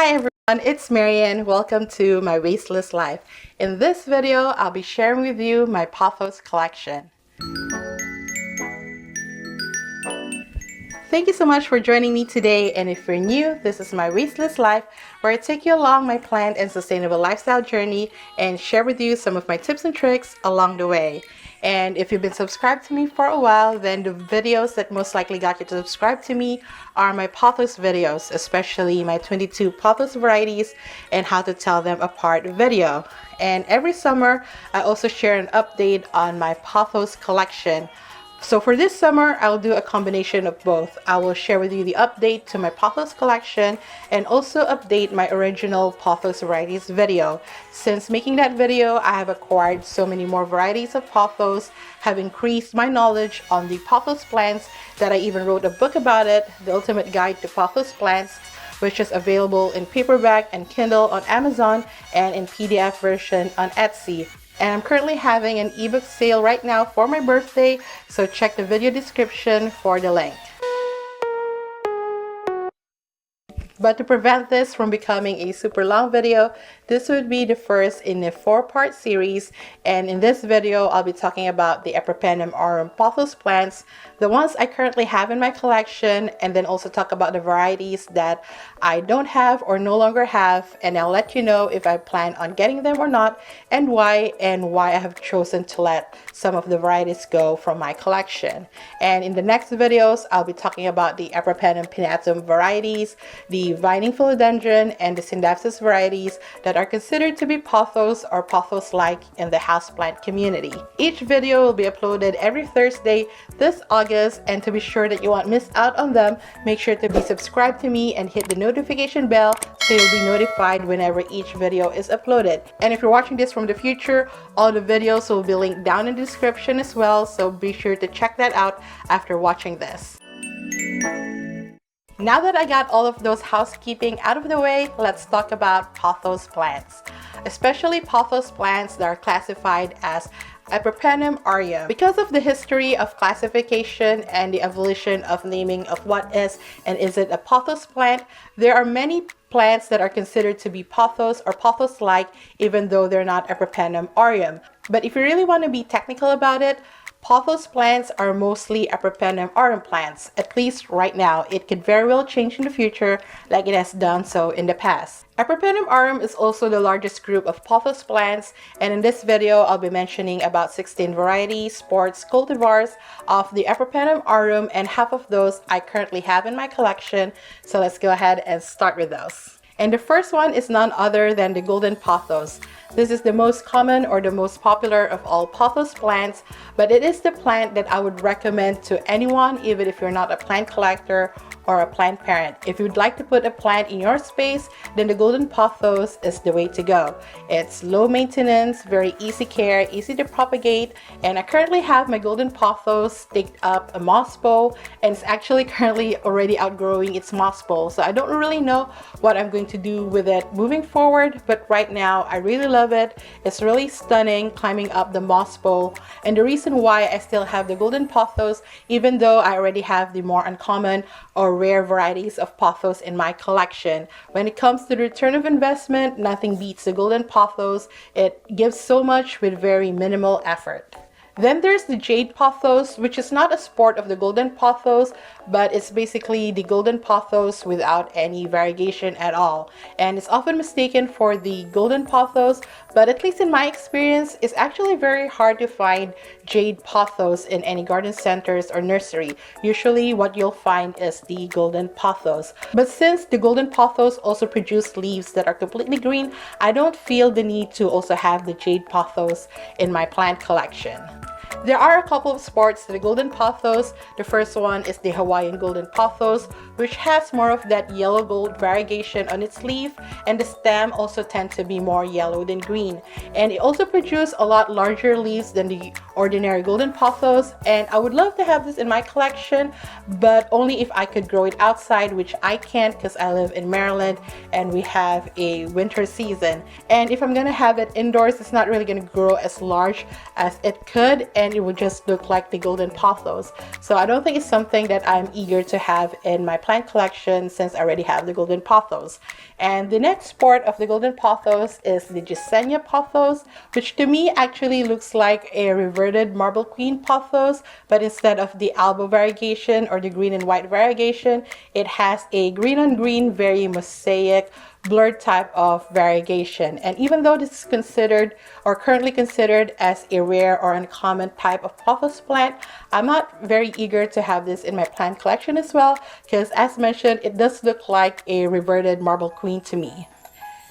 Hi everyone, it's Marian. Welcome to my Wasteless Life. In this video, I'll be sharing with you my pothos collection. Thank you so much for joining me today, and if you're new, this is my Wasteless Life, where I take you along my planned and sustainable lifestyle journey and share with you some of my tips and tricks along the way. And if you've been subscribed to me for a while, then the videos that most likely got you to subscribe to me are my pothos videos, especially my 22 pothos varieties and how to tell them apart video. And every summer, I also share an update on my pothos collection. So for this summer, I'll do a combination of both. I will share with you the update to my pothos collection and also update my original pothos varieties video. Since making that video, I have acquired so many more varieties of pothos, have increased my knowledge on the pothos plants that I even wrote a book about it, The Ultimate Guide to Pothos Plants, which is available in paperback and Kindle on Amazon and in PDF version on Etsy. And I'm currently having an ebook sale right now for my birthday, so check the video description for the link. But to prevent this from becoming a super long video, this would be the first in a 4-part series, and in this video I'll be talking about the Epipremnum aurum pothos plants, the ones I currently have in my collection, and then also talk about the varieties that I don't have or no longer have, and I'll let you know if I plan on getting them or not, and why I have chosen to let some of the varieties go from my collection. And in the next videos, I'll be talking about the Epipremnum pinnatum varieties, the Vining philodendron, and the Scindapsus varieties that are considered to be pothos or pothos-like in the houseplant community. Each video will be uploaded every Thursday this August, and to be sure that you won't miss out on them, make sure to be subscribed to me and hit the notification bell so you'll be notified whenever each video is uploaded. And if you're watching this from the future, all the videos will be linked down in the description as well, so be sure to check that out after watching this. Now that I got all of those housekeeping out of the way, let's talk about pothos plants, especially pothos plants that are classified as Epipremnum aureum. Because of the history of classification and the evolution of naming of what is and isn't a pothos plant, there are many plants that are considered to be pothos or pothos-like even though they're not Epipremnum aureum. But if you really want to be technical about it, pothos plants are mostly Epipremnum aureum plants, at least right now. It could very well change in the future like it has done so in the past. Epipremnum aureum is also the largest group of pothos plants, and in this video I'll be mentioning about 16 varieties, sports cultivars of the Epipremnum aureum, and half of those I currently have in my collection. So let's go ahead and start with those. And the first one is none other than the golden pothos. This is the most common or the most popular of all pothos plants, but it is the plant that I would recommend to anyone, even if you're not a plant collector or a plant parent. If you'd like to put a plant in your space, then the golden pothos is the way to go. It's low maintenance, very easy care, easy to propagate, and I currently have my golden pothos staked up a moss bowl, and it's actually currently already outgrowing its moss bowl, so I don't really know what I'm going to do with it moving forward, but right now I really love it. It's really stunning climbing up the moss bowl, and the reason why I still have the golden pothos, even though I already have the more uncommon or rare varieties of pothos in my collection. When it comes to the return of investment, nothing beats the golden pothos. It gives so much with very minimal effort. Then there's the jade pothos, which is not a sport of the golden pothos, but it's basically the golden pothos without any variegation at all. And it's often mistaken for the golden pothos, but at least in my experience, it's actually very hard to find jade pothos in any garden centers or nursery. Usually what you'll find is the golden pothos. But since the golden pothos also produce leaves that are completely green, I don't feel the need to also have the jade pothos in my plant collection. There are a couple of sports to the golden pothos. The first one is the Hawaiian golden pothos, which has more of that yellow gold variegation on its leaf, and the stem also tends to be more yellow than green. And it also produces a lot larger leaves than the ordinary golden pothos, and I would love to have this in my collection, but only if I could grow it outside, which I can't because I live in Maryland and we have a winter season. And if I'm gonna have it indoors, it's not really gonna grow as large as it could, and it would just look like the golden pothos. So I don't think it's something that I'm eager to have in my plant collection since I already have the golden pothos. And the next part of the golden pothos is the Gisenia pothos, which to me actually looks like a reverted marble queen pothos, but instead of the albo variegation or the green and white variegation, it has a green on green, very mosaic, blurred type of variegation. And even though this is considered or currently considered as a rare or uncommon type of pothos plant, I'm not very eager to have this in my plant collection as well, because as mentioned, it does look like a reverted marble queen to me.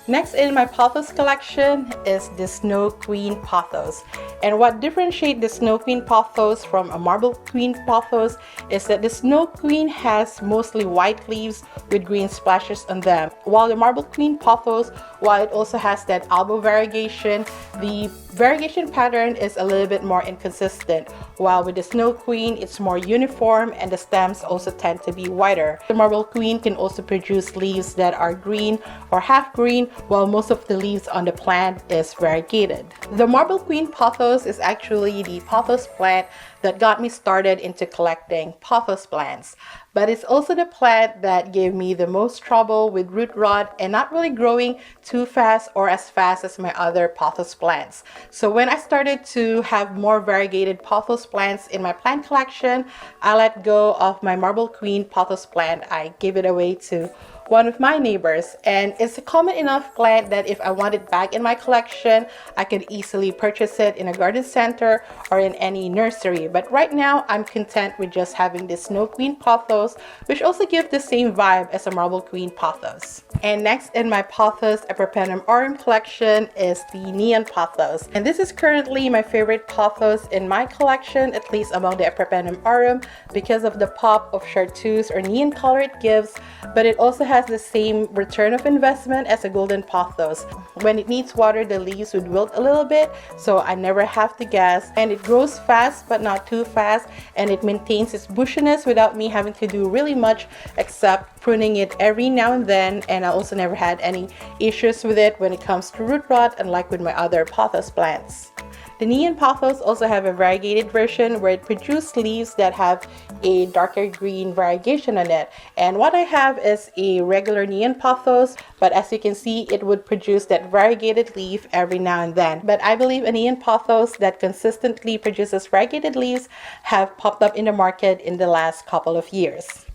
Next in my pothos collection is the Snow Queen pothos. And what differentiates the Snow Queen pothos from a marble queen pothos is that the Snow Queen has mostly white leaves with green splashes on them, while the marble queen pothos, while it also has that albo variegation, the variegation pattern is a little bit more inconsistent, while with the Snow Queen it's more uniform and the stems also tend to be wider. The marble queen can also produce leaves that are green or half green, while most of the leaves on the plant is variegated. The marble queen pothos is actually the pothos plant that got me started into collecting pothos plants, but it's also the plant that gave me the most trouble with root rot and not really growing too fast or as fast as my other pothos plants. So when I started to have more variegated pothos plants in my plant collection, I let go of my marble queen pothos plant. I gave it away to one of my neighbors, and it's a common enough plant that if I want it back in my collection, I could easily purchase it in a garden center or in any nursery. But right now I'm content with just having this Snow Queen pothos, which also gives the same vibe as a marble queen pothos. And next in my pothos Epipremnum aurum collection is the neon pothos, and this is currently my favorite pothos in my collection, at least among the Epipremnum aurum, because of the pop of chartreuse or neon color it gives, but it also has the same return of investment as a golden pothos. When it needs water, the leaves would wilt a little bit, so I never have to guess, and it grows fast but not too fast, and it maintains its bushiness without me having to do really much except pruning it every now and then. And I also never had any issues with it when it comes to root rot, unlike with my other pothos plants. The neon pothos also have a variegated version where it produces leaves that have a darker green variegation on it. And what I have is a regular neon pothos, but as you can see, it would produce that variegated leaf every now and then. But I believe a neon pothos that consistently produces variegated leaves have popped up in the market in the last couple of years.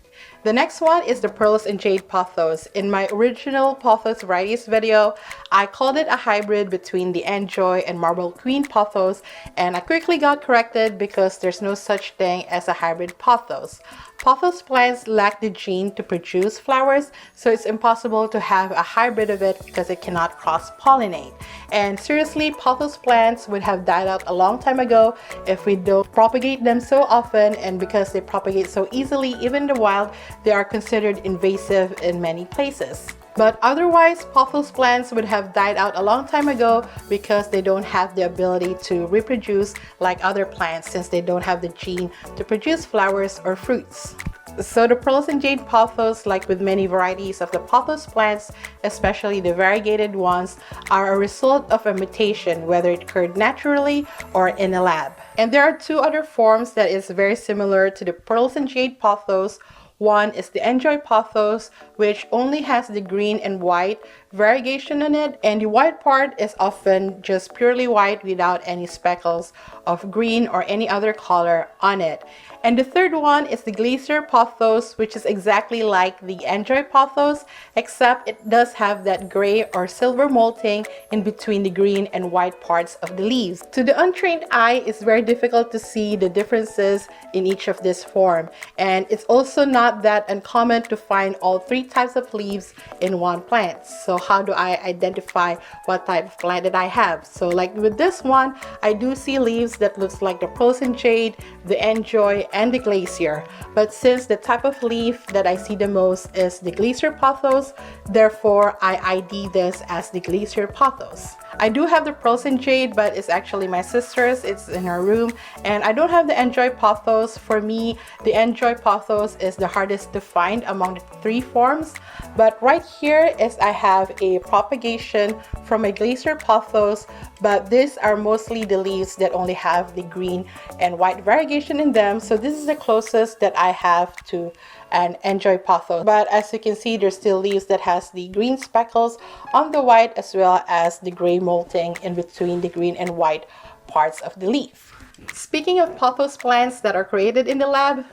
The next one is the Pearls and Jade pothos. In my original pothos varieties video, I called it a hybrid between the Enjoy and Marble Queen pothos, and I quickly got corrected because there's no such thing as a hybrid pothos. Pothos plants lack the gene to produce flowers, so it's impossible to have a hybrid of it because it cannot cross-pollinate. And seriously, pothos plants would have died out a long time ago if we don't propagate them so often, and because they propagate so easily, even in the wild, they are considered invasive in many places. But otherwise, pothos plants would have died out a long time ago because they don't have the ability to reproduce like other plants, since they don't have the gene to produce flowers or fruits. So the Pearls and Jade pothos, like with many varieties of the pothos plants, especially the variegated ones, are a result of a mutation, whether it occurred naturally or in a lab. And there are two other forms that is very similar to the Pearls and Jade pothos. One is the Enjoy pothos, which only has the green and white variegation in it, and the white part is often just purely white without any speckles of green or any other color on it. And the third one is the Glacier pothos, which is exactly like the Enjoy pothos, except it does have that gray or silver molting in between the green and white parts of the leaves. To the untrained eye, it's very difficult to see the differences in each of this form, and it's also not that uncommon to find all three types of leaves in one plant. So how do I identify what type of plant that I have? So like with this one, I do see leaves that looks like the Pearls and Jade, the Enjoy, and the Glacier. But since the type of leaf that I see the most is the Glacier pothos, therefore I ID this as the Glacier pothos. I do have the Pearls and Jade, but it's actually my sister's. It's in her room, and I don't have the Enjoy pothos. For me, the Enjoy pothos is the hardest to find among the three forms. But right here is I have a propagation from a Glacier pothos, but these are mostly the leaves that only have the green and white variegation in them. So this is the closest that I have to and Enjoy Pothos. But as you can see, there's still leaves that has the green speckles on the white as well as the gray molting in between the green and white parts of the leaf. Speaking of pothos plants that are created in the lab,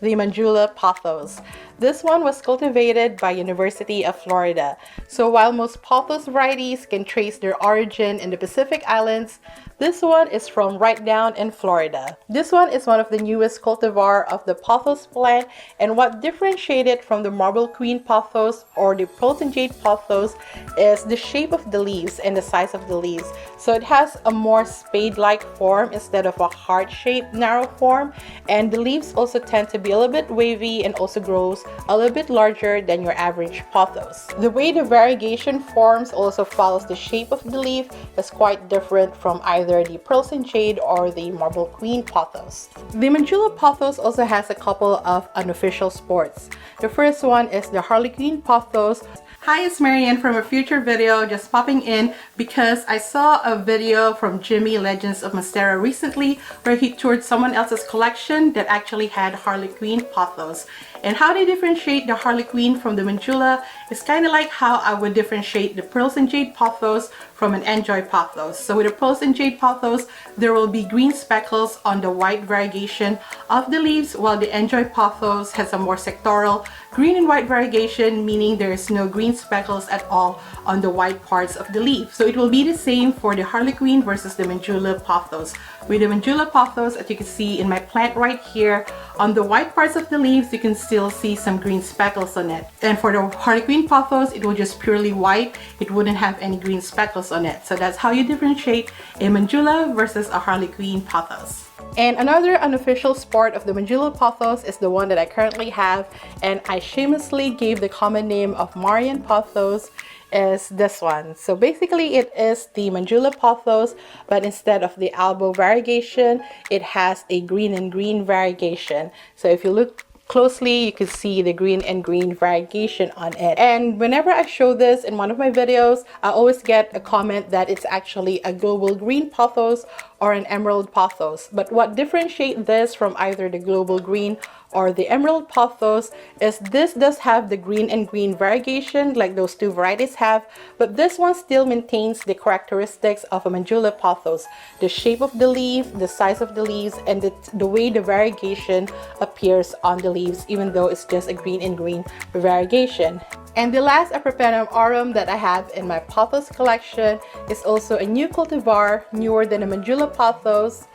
the Manjula pothos. This one was cultivated by University of Florida. So while most pothos varieties can trace their origin in the Pacific Islands, this one is from right down in Florida. This one is one of the newest cultivar of the pothos plant, and what differentiates it from the Marble Queen pothos or the Pearl St. Jade pothos is the shape of the leaves and the size of the leaves. So it has a more spade-like form instead of a heart-shaped narrow form, and the leaves also tend to be a little bit wavy and also grows a little bit larger than your average pothos. The way the variegation forms also follows the shape of the leaf is quite different from either the Pearl St. Jade or the Marble Queen pothos. The Manjula pothos also has a couple of unofficial sports. The first one is the Harlequin pothos. Hi, it's Marianne from a future video, just popping in because I saw a video from Jimmy Legends of Monstera recently where he toured someone else's collection that actually had Harlequin pothos. And how they differentiate the Harlequin from the Manjula is kind of like how I would differentiate the Pearl St. Jade pothos from an Enjoy pothos. So with the Pearl St. Jade pothos, there will be green speckles on the white variegation of the leaves, while the Enjoy pothos has a more sectoral green and white variegation, meaning there is no green speckles at all on the white parts of the leaf. So it will be the same for the Harlequin versus the Manjula pothos. With the Manjula pothos, as you can see in my plant right here, on the white parts of the leaves, you can still see some green speckles on it. And for the Harlequin pothos, it will just purely white. It wouldn't have any green speckles on it. So that's how you differentiate a Manjula versus a Harlequin pothos. And another unofficial sport of the Manjula pothos is the one that I currently have, and I shamelessly gave the common name of Marian pothos, is this one. So basically it is the Manjula pothos, but instead of the albo variegation, it has a green and green variegation. So if you look closely, you can see the green and green variegation on it. And whenever I show this in one of my videos, I always get a comment that it's actually a global green pothos or an emerald pothos. But what differentiates this from either the global green or the emerald pothos is this does have the green and green variegation like those two varieties have, but this one still maintains the characteristics of a Manjula pothos: the shape of the leaf, the size of the leaves, and the way the variegation appears on the leaves, even though it's just a green and green variegation. And the last Epipremnum aurum that I have in my pothos collection is also a new cultivar, newer than the Manjula pothos,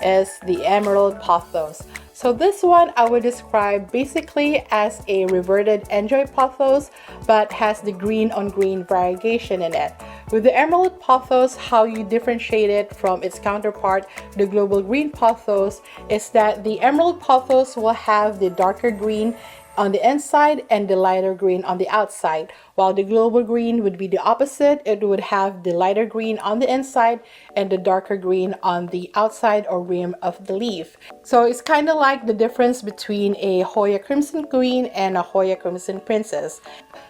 is the emerald pothos. So this one I would describe basically as a reverted Enjoy pothos, but has the green on green variegation in it. With the emerald pothos, how you differentiate it from its counterpart, the global green pothos, is that the emerald pothos will have the darker green on the inside and the lighter green on the outside, while the global green would be the opposite. It would have the lighter green on the inside and the darker green on the outside or rim of the leaf. So it's kind of like the difference between a Hoya Crimson Queen and a Hoya Crimson Princess.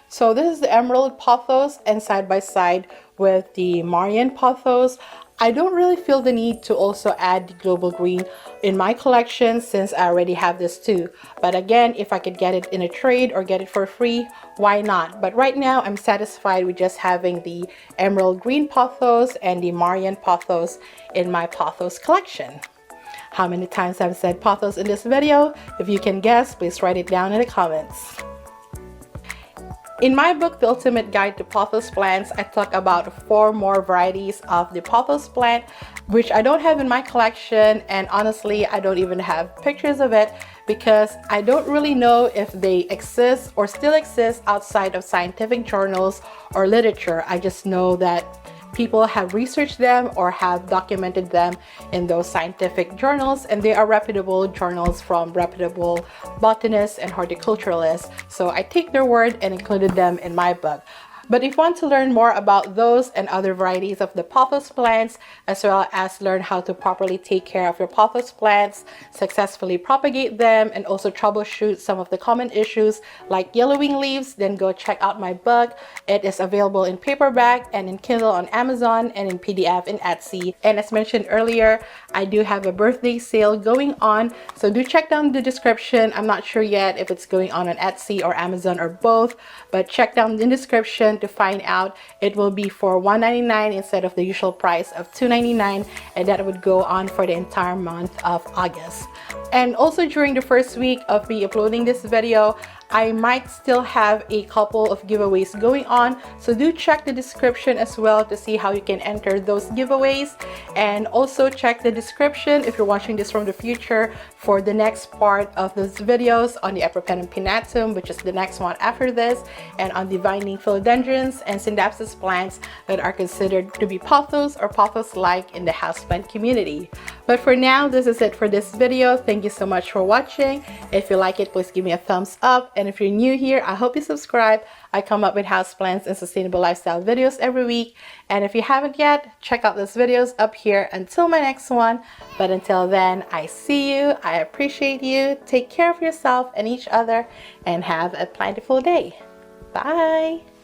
So this is the emerald pothos, and side by side with the Marian pothos, I don't really feel the need to also add the global green in my collection since I already have this too. But again, if I could get it in a trade or get it for free, why not? But right now I'm satisfied with just having the emerald green pothos and the Marian pothos in my pothos collection. How many times I've said pothos in this video? If you can guess, please write it down in the comments. In my book, The Ultimate Guide to Pothos Plants, I talk about 4 more varieties of the pothos plant, which I don't have in my collection, and honestly, I don't even have pictures of it because I don't really know if they exist or still exist outside of scientific journals or literature. I just know that people have researched them or have documented them in those scientific journals, and they are reputable journals from reputable botanists and horticulturalists. So I take their word and included them in my book. But if you want to learn more about those and other varieties of the pothos plants, as well as learn how to properly take care of your pothos plants, successfully propagate them, and also troubleshoot some of the common issues like yellowing leaves, then go check out my book. It is available in paperback and in Kindle on Amazon and in PDF in Etsy. And as mentioned earlier, I do have a birthday sale going on, so do check down the description. I'm not sure yet if it's going on Etsy or Amazon or both, but check down the description to find out. It will be for $1.99 instead of the usual price of $2.99, and that would go on for the entire month of August. And also during the first week of me uploading this video, I might still have a couple of giveaways going on, so do check the description as well to see how you can enter those giveaways. And also check the description if you're watching this from the future for the next part of those videos on the Epipremnum pinnatum, which is the next one after this, and on the vining philodendrons and Scindapsus plants that are considered to be pothos or pothos-like in the houseplant community. But for now, this is it for this video. Thank you so much for watching. If you like it, please give me a thumbs up. And if you're new here, I hope you subscribe. I come up with houseplants and sustainable lifestyle videos every week. And if you haven't yet, check out those videos up here until my next one. But until then, I see you. I appreciate you. Take care of yourself and each other and have a plentiful day. Bye.